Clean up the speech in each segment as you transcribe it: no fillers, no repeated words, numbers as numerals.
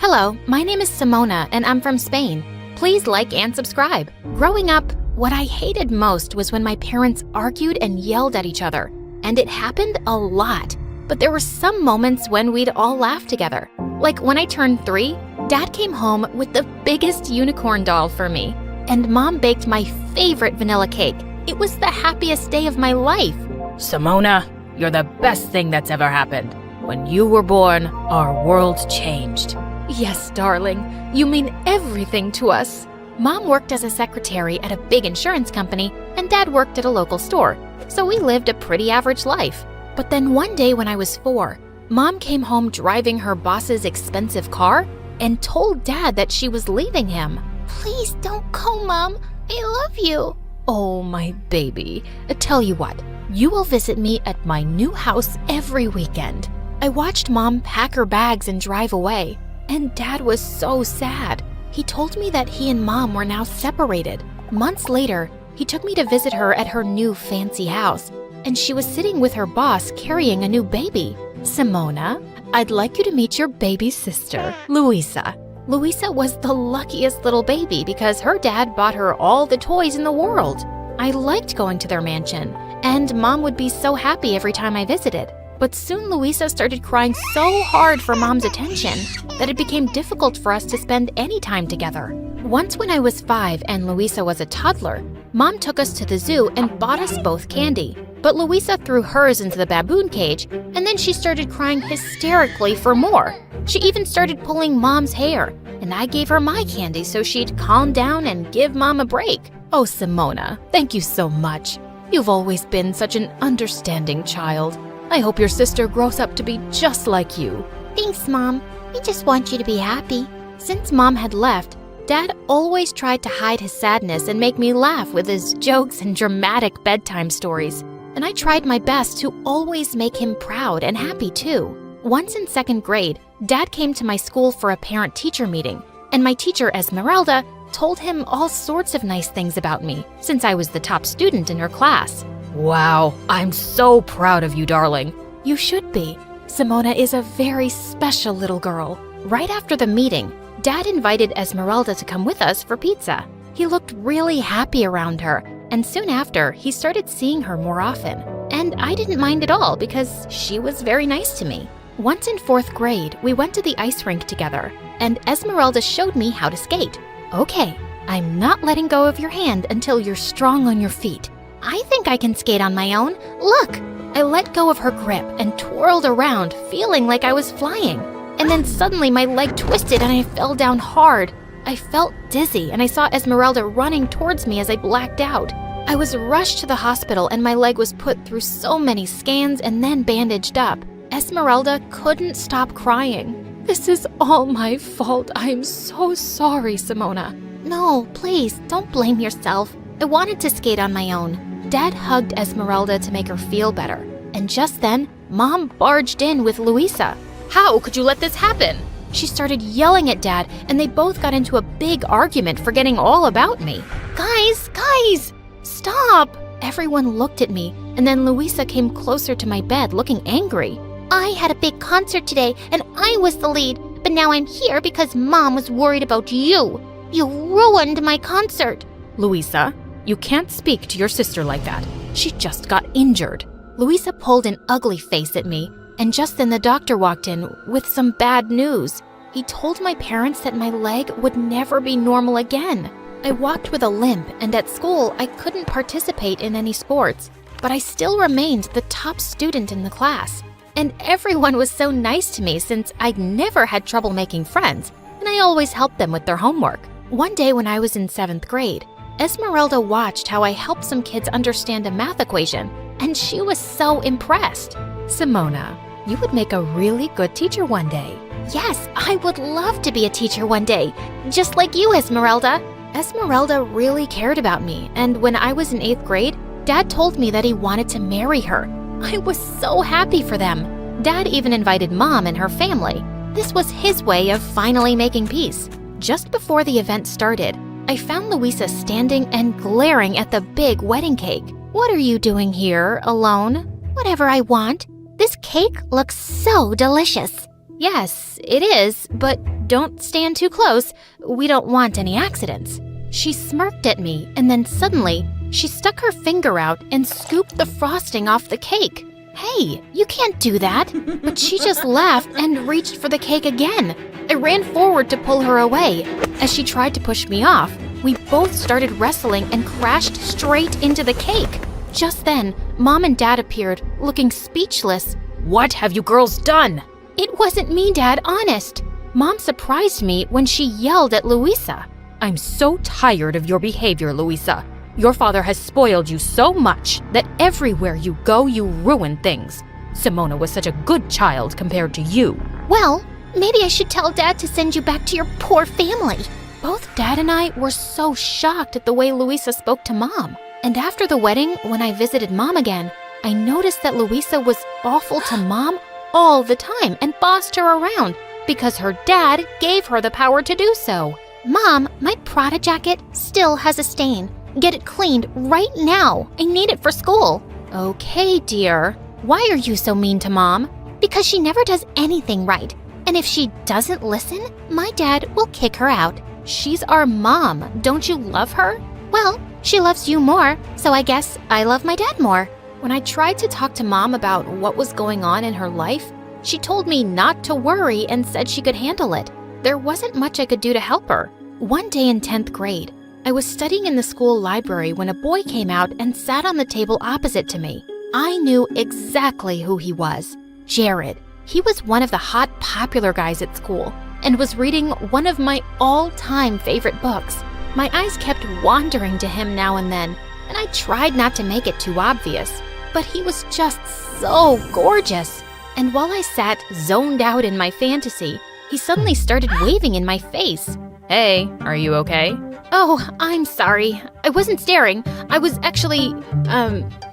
Hello, my name is Simona and I'm from Spain. Please like and subscribe. Growing up, what I hated most was when my parents argued and yelled at each other. And it happened a lot. But there were some moments when we'd all laugh together. Like when I turned 3, Dad came home with the biggest unicorn doll for me. And Mom baked my favorite vanilla cake. It was the happiest day of my life. Simona, you're the best thing that's ever happened. When you were born, our world changed. Yes, darling. You mean everything to us. Mom worked as a secretary at a big insurance company, and Dad worked at a local store. So we lived a pretty average life. But then one day when I was 4, Mom came home driving her boss's expensive car and told Dad that she was leaving him. Please don't go, Mom. I love you. Oh, my baby. Tell you what, you will visit me at my new house every weekend. I watched Mom pack her bags and drive away, and Dad was so sad. He told me that he and Mom were now separated. Months later, he took me to visit her at her new fancy house, and she was sitting with her boss carrying a new baby. Simona, I'd like you to meet your baby sister, Luisa. Luisa was the luckiest little baby because her dad bought her all the toys in the world. I liked going to their mansion, and Mom would be so happy every time I visited. But soon Luisa started crying so hard for Mom's attention that it became difficult for us to spend any time together. Once when I was 5 and Luisa was a toddler, Mom took us to the zoo and bought us both candy. But Luisa threw hers into the baboon cage, and then she started crying hysterically for more. She even started pulling Mom's hair, and I gave her my candy so she'd calm down and give Mom a break. Oh, Simona, thank you so much. You've always been such an understanding child. I hope your sister grows up to be just like you. Thanks, Mom. We just want you to be happy. Since Mom had left, Dad always tried to hide his sadness and make me laugh with his jokes and dramatic bedtime stories. And I tried my best to always make him proud and happy too. Once in 2nd grade, Dad came to my school for a parent-teacher meeting, and my teacher, Esmeralda, told him all sorts of nice things about me, since I was the top student in her class. Wow, I'm so proud of you, darling. You should be. Simona is a very special little girl. Right after the meeting, Dad invited Esmeralda to come with us for pizza. He looked really happy around her, and soon after, he started seeing her more often. And I didn't mind at all because she was very nice to me. Once in 4th grade, we went to the ice rink together, and Esmeralda showed me how to skate. Okay, I'm not letting go of your hand until you're strong on your feet. I think I can skate on my own. Look! I let go of her grip and twirled around, feeling like I was flying. And then suddenly my leg twisted and I fell down hard. I felt dizzy and I saw Esmeralda running towards me as I blacked out. I was rushed to the hospital and my leg was put through so many scans and then bandaged up. Esmeralda couldn't stop crying. This is all my fault. I'm so sorry, Simona. No, please, don't blame yourself. I wanted to skate on my own. Dad hugged Esmeralda to make her feel better. And just then, Mom barged in with Luisa. How could you let this happen? She started yelling at Dad, and they both got into a big argument, forgetting all about me. Guys, stop! Everyone looked at me, and then Luisa came closer to my bed, looking angry. I had a big concert today, and I was the lead, but now I'm here because Mom was worried about you. You ruined my concert. Luisa, you can't speak to your sister like that. She just got injured. Luisa pulled an ugly face at me, and just then the doctor walked in with some bad news. He told my parents that my leg would never be normal again. I walked with a limp, and at school I couldn't participate in any sports, but I still remained the top student in the class. And everyone was so nice to me since I'd never had trouble making friends, and I always helped them with their homework. One day when I was in 7th grade, Esmeralda watched how I helped some kids understand a math equation, and she was so impressed. Simona, you would make a really good teacher one day. Yes, I would love to be a teacher one day, just like you, Esmeralda. Esmeralda really cared about me, and when I was in 8th grade, Dad told me that he wanted to marry her. I was so happy for them. Dad even invited Mom and her family. This was his way of finally making peace. Just before the event started, I found Luisa standing and glaring at the big wedding cake. What are you doing here, alone? Whatever I want. This cake looks so delicious. Yes, it is, but don't stand too close. We don't want any accidents." She smirked at me, and then suddenly, she stuck her finger out and scooped the frosting off the cake. "Hey, you can't do that." But she just laughed and reached for the cake again. I ran forward to pull her away. As she tried to push me off, we both started wrestling and crashed straight into the cake. Just then, Mom and Dad appeared, looking speechless. What have you girls done? "It wasn't me, Dad, honest." Mom surprised me when she yelled at Louisa. I'm so tired of your behavior, Louisa. Your father has spoiled you so much that everywhere you go, you ruin things. Simona was such a good child compared to you. "Well, maybe I should tell Dad to send you back to your poor family." Both Dad and I were so shocked at the way Louisa spoke to Mom. And after the wedding, when I visited Mom again, I noticed that Louisa was awful to Mom all the time and bossed her around because her dad gave her the power to do so. "Mom, my Prada jacket still has a stain. Get it cleaned right now. I need it for school." "Okay, dear. Why are you so mean to Mom?" "Because she never does anything right. And if she doesn't listen, my dad will kick her out." "She's our mom. Don't you love her?" "Well, she loves you more, so I guess I love my dad more." When I tried to talk to Mom about what was going on in her life, she told me not to worry and said she could handle it. There wasn't much I could do to help her. One day in 10th grade, I was studying in the school library when a boy came out and sat on the table opposite to me. I knew exactly who he was. Jared. He was one of the hot, popular guys at school and was reading one of my all-time favorite books. My eyes kept wandering to him now and then, and I tried not to make it too obvious. But he was just so gorgeous. And while I sat zoned out in my fantasy, he suddenly started waving in my face. Hey, are you okay? "Oh, I'm sorry. I wasn't staring. I was actually,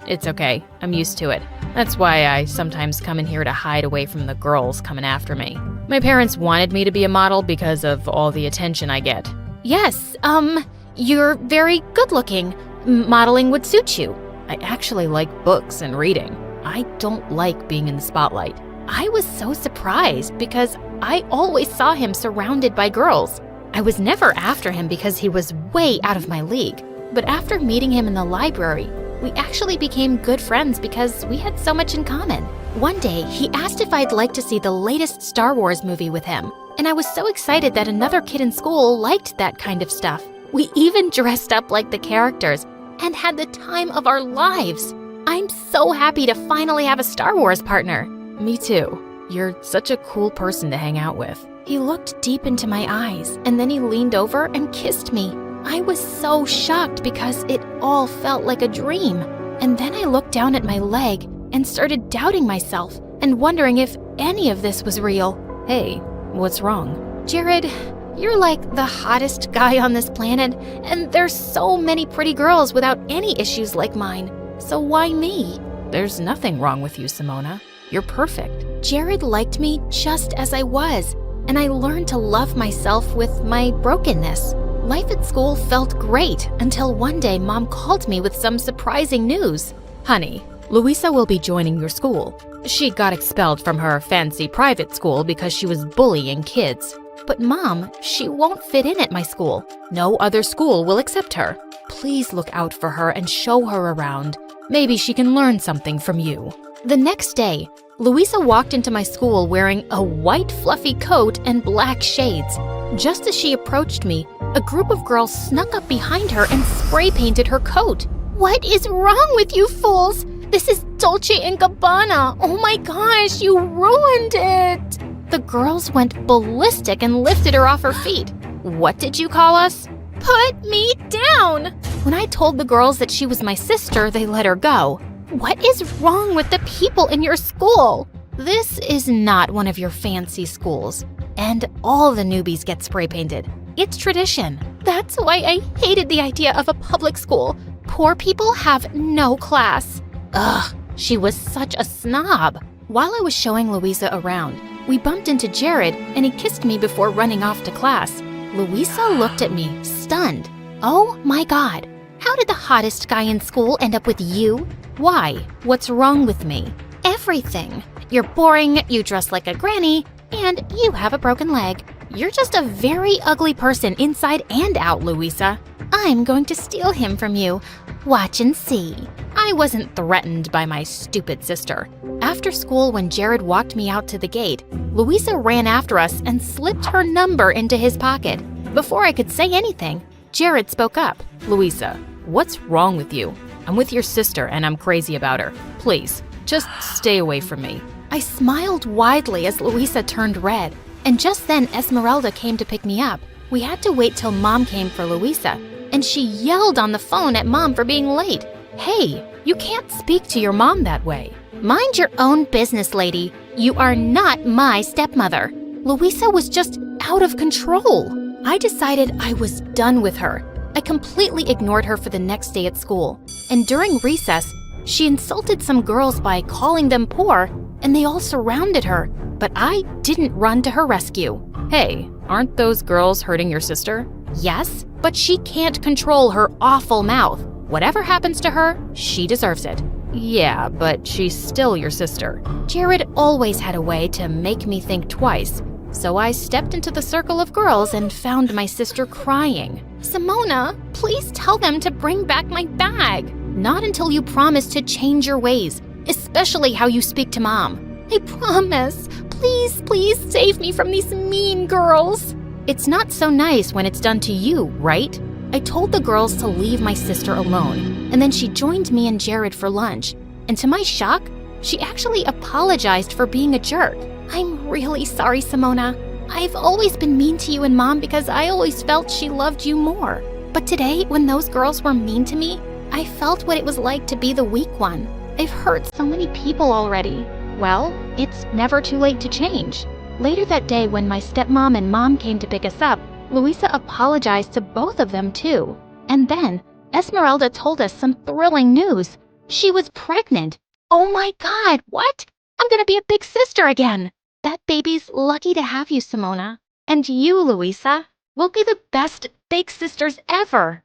It's okay. I'm used to it. That's why I sometimes come in here to hide away from the girls coming after me. My parents wanted me to be a model because of all the attention I get. Yes, you're very good looking. Modeling would suit you." I actually like books and reading. I don't like being in the spotlight. I was so surprised because I always saw him surrounded by girls. I was never after him because he was way out of my league. But after meeting him in the library, we actually became good friends because we had so much in common. One day, he asked if I'd like to see the latest Star Wars movie with him, and I was so excited that another kid in school liked that kind of stuff. We even dressed up like the characters and had the time of our lives. I'm so happy to finally have a Star Wars partner. Me too. You're such a cool person to hang out with. He looked deep into my eyes, and then he leaned over and kissed me. I was so shocked because it all felt like a dream. And then I looked down at my leg and started doubting myself and wondering if any of this was real. Hey, what's wrong? "Jared, you're like the hottest guy on this planet, and there's so many pretty girls without any issues like mine. So why me?" There's nothing wrong with you, Simona. You're perfect. Jared liked me just as I was, and I learned to love myself with my brokenness. Life at school felt great until one day Mom called me with some surprising news. Honey, Louisa will be joining your school. She got expelled from her fancy private school because she was bullying kids. "But Mom, she won't fit in at my school." No other school will accept her. Please look out for her and show her around. Maybe she can learn something from you. The next day, Louisa walked into my school wearing a white fluffy coat and black shades. Just as she approached me, a group of girls snuck up behind her and spray painted her coat. "What is wrong with you fools? This is Dolce & Gabbana. Oh my gosh, you ruined it." The girls went ballistic and lifted her off her feet. What did you call us? "Put me down!" When I told the girls that she was my sister, they let her go. "What is wrong with the people in your school?" "This is not one of your fancy schools, and all the newbies get spray painted. It's tradition." "That's why I hated the idea of a public school. Poor people have no class." Ugh, she was such a snob. While I was showing Louisa around, we bumped into Jared and he kissed me before running off to class. Louisa looked at me, stunned. "Oh my God, how did the hottest guy in school end up with you?" Why? What's wrong with me? "Everything. You're boring, you dress like a granny, and you have a broken leg." You're just a very ugly person inside and out, Louisa. I'm going to steal him from you. Watch and see. I wasn't threatened by my stupid sister. After school, when Jared walked me out to the gate, Louisa ran after us and slipped her number into his pocket. Before I could say anything, Jared spoke up. Louisa, what's wrong with you? I'm with your sister and I'm crazy about her. Please, just stay away from me. I smiled widely as Louisa turned red, and just then Esmeralda came to pick me up. We had to wait till Mom came for Louisa, and she yelled on the phone at Mom for being late. Hey, you can't speak to your mom that way. Mind your own business, lady. You are not my stepmother. Louisa was just out of control. I decided I was done with her. I completely ignored her for the next day at school, and during recess, she insulted some girls by calling them poor, and they all surrounded her, but I didn't run to her rescue. Hey, aren't those girls hurting your sister? Yes, but she can't control her awful mouth. Whatever happens to her, she deserves it. Yeah, but she's still your sister. Jared always had a way to make me think twice, so I stepped into the circle of girls and found my sister crying. Simona, please tell them to bring back my bag. Not until you promise to change your ways, especially how you speak to Mom. I promise. Please, please save me from these mean girls. It's not so nice when it's done to you, right? I told the girls to leave my sister alone, and then she joined me and Jared for lunch. And to my shock, she actually apologized for being a jerk. I'm really sorry, Simona. I've always been mean to you and Mom because I always felt she loved you more. But today, when those girls were mean to me, I felt what it was like to be the weak one. I've hurt so many people already. Well, it's never too late to change. Later that day, when my stepmom and Mom came to pick us up, Louisa apologized to both of them too. And then, Esmeralda told us some thrilling news. She was pregnant. Oh my God, what? I'm gonna be a big sister again. That baby's lucky to have you, Simona. And you, Louisa, will be the best big sisters ever.